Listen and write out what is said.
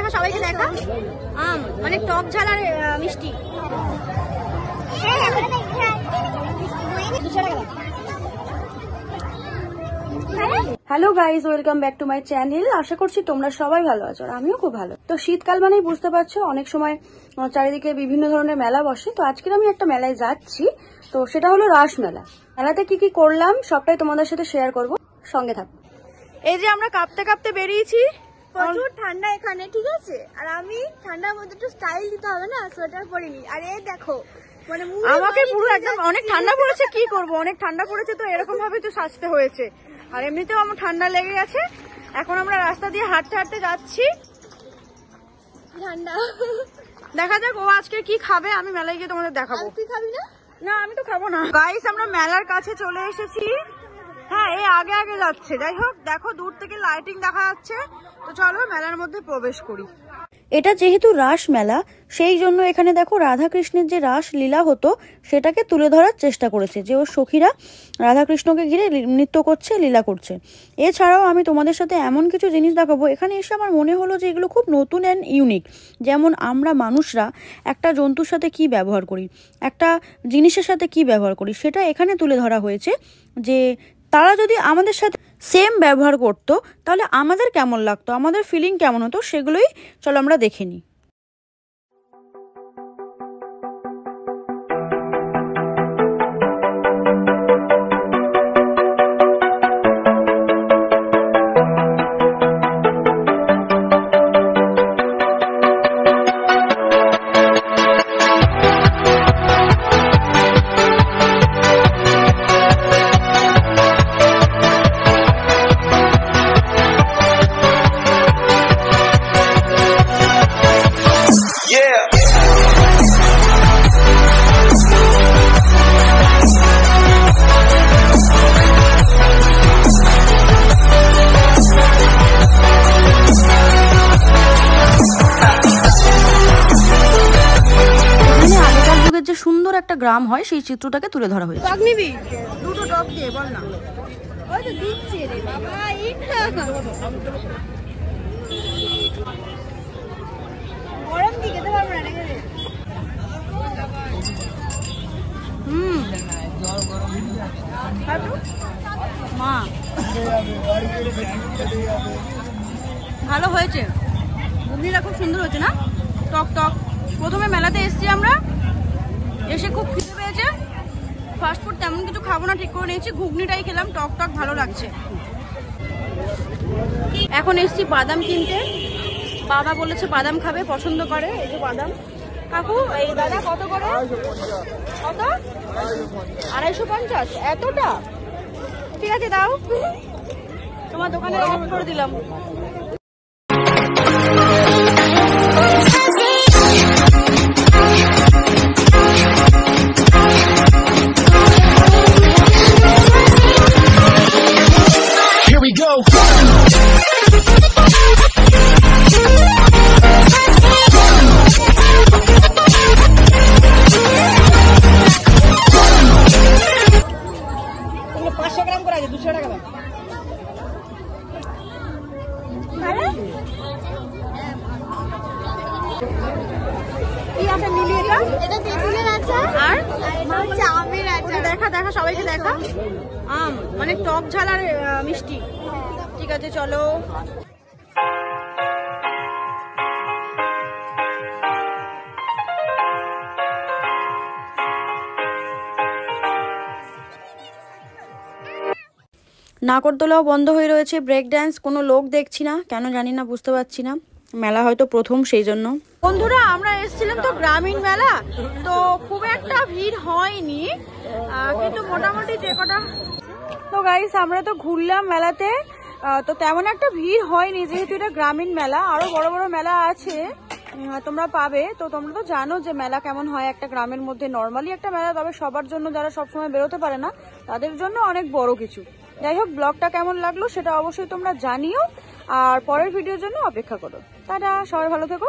দেখা সবাইকে দেখা। আম মানে টক ঝাল আর মিষ্টি। Hello guys, welcome back to my channel. আশা করছি তোমরা সবাই ভালো আছো আর আমিও খুব ভালো। তো শীতকাল মানেই বুঝতে পারছো অনেক সময় চারিদিকে বিভিন্ন ধরনের মেলা বসে। তো আজকে আমি একটা মেলায় যাচ্ছি, তো সেটা হলো রাস মেলা। মেলাতে কি কি করলাম সবটাই তোমাদের সাথে শেয়ার করব, সঙ্গে থাকো। এই যে আমরা কাঁপতে কাঁপতে বেরিয়েছি, প্রচুর ঠান্ডা এখানে, ঠিক আছে। আর আমি ঠান্ডার মধ্যে একটু স্টাইল দিতে হবে না, সোয়েটার পরিনি। আর এই দেখো মানে আমাকে পুরো একদম অনেক ঠান্ডা পড়েছে, কি করব, অনেক ঠান্ডা পড়েছে, তো এরকম ভাবে তো সাজতে হয়েছে। আর এমনিতেও আমার ঠান্ডা লেগে গেছে। এখন আমরা রাস্তা দিয়ে হাঁটতে হাঁটতে যাচ্ছি, ঠান্ডা। দেখা যাক ও আজকে কি খাবে, আমি মেলায় গিয়ে তোমাদের দেখাবো। তুই খাবি না? না, আমি তো খাবো না। গাইস, আমরা মেলার কাছে চলে এসেছি। হ্যাঁ, এই আগে আগে যাচ্ছে। যাই হোক, দেখো দূর থেকে লাইটিং দেখা যাচ্ছে। তো চলো মেলার মধ্যে প্রবেশ করি। এটা যেহেতু রাস মেলা, সেই জন্য এখানে দেখো রাধাকৃষ্ণের যে রাস লীলা হতো সেটাকে তুলে ধরার চেষ্টা করেছে, যে ওর সখীরা রাধাকৃষ্ণকে ঘিরে নৃত্য করছে, লীলা করছে। এছাড়াও আমি তোমাদের সাথে এমন কিছু জিনিস দেখাবো, এখানে এসে আমার মনে হলো যে এগুলো খুব নতুন অ্যান্ড ইউনিক। যেমন আমরা মানুষরা একটা জন্তুর সাথে কি ব্যবহার করি, একটা জিনিসের সাথে কি ব্যবহার করি, সেটা এখানে তুলে ধরা হয়েছে। যে তারা যদি আমাদের সাথে সেম ব্যবহার করতো তাহলে আমাদের কেমন লাগতো, আমাদের ফিলিং কেমন হতো, সেগুলোই চলো আমরা দেখে নিই। যে সুন্দর একটা গ্রাম হয় সেই চিত্রটাকে তুলে ধরা হয়েছে। টক নিবি? দুটো টক দিয়ে বল না। ওই তো দিচ্ছে রে বাবা, এই না গরম দিয়ে খেতে পারবো না রে। মা ভালো হয়েছে, ঘুগনিটা খুব সুন্দর হয়েছে না, টক টক। প্রথমে মেলাতে এসেছি আমরা, এসে খুব খিদে পেয়েছে। ফাস্টফুড তেমন কিছু খাবো না, ঠিক করে নিয়েছি, ঘুগনিটাই খেলাম, টক টক ভালো লাগছে। এখন এসেছি বাদাম কিনতে। বাবা বলেছে বাদাম খাবে, পছন্দ করে। এই যে বাদাম। কাকু, এই দাদা কত করে? কত? 250? এতটা? ঠিক আছে, দাও, তোমার দোকানে অফ করে দিলাম। দেখা দেখা সবাইকে দেখা। আম মানে টক ঝাল আর মিষ্টি। ঠিক আছে, চলো। নাগরদোলাও বন্ধ হয়ে রয়েছে, ব্রেক ড্যান্স কোনো লোক দেখছি না, কেন জানি না, বুঝতে পারছি না। মেলা হয়তো প্রথম, সেই জন্য। বন্ধুরা, আমরা এসেছিলাম তো গ্রামীণ মেলা, তো খুব একটা ভিড় হয়নি, কিন্তু মোটামুটি যে কটা। তো গাইস, আমরা তো ঘুরলাম মেলাতে, তো তেমন একটা ভিড় হয়নি, যেহেতু এটা গ্রামীণ মেলা। আরো বড় বড় মেলা আছে, তোমরা পাবে। তো তোমরা তো জানো যে মেলা কেমন হয় একটা গ্রামের মধ্যে, নর্মালি একটা মেলা, তবে সবার জন্য যারা সবসময় বেরোতে পারে না তাদের জন্য অনেক বড় কিছু। যাই হোক, ব্লগটা কেমন লাগলো সেটা অবশ্যই তোমরা জানিও, আর পরের ভিডিওর জন্য অপেক্ষা করো। টাটা, সবাই ভালো থেকো।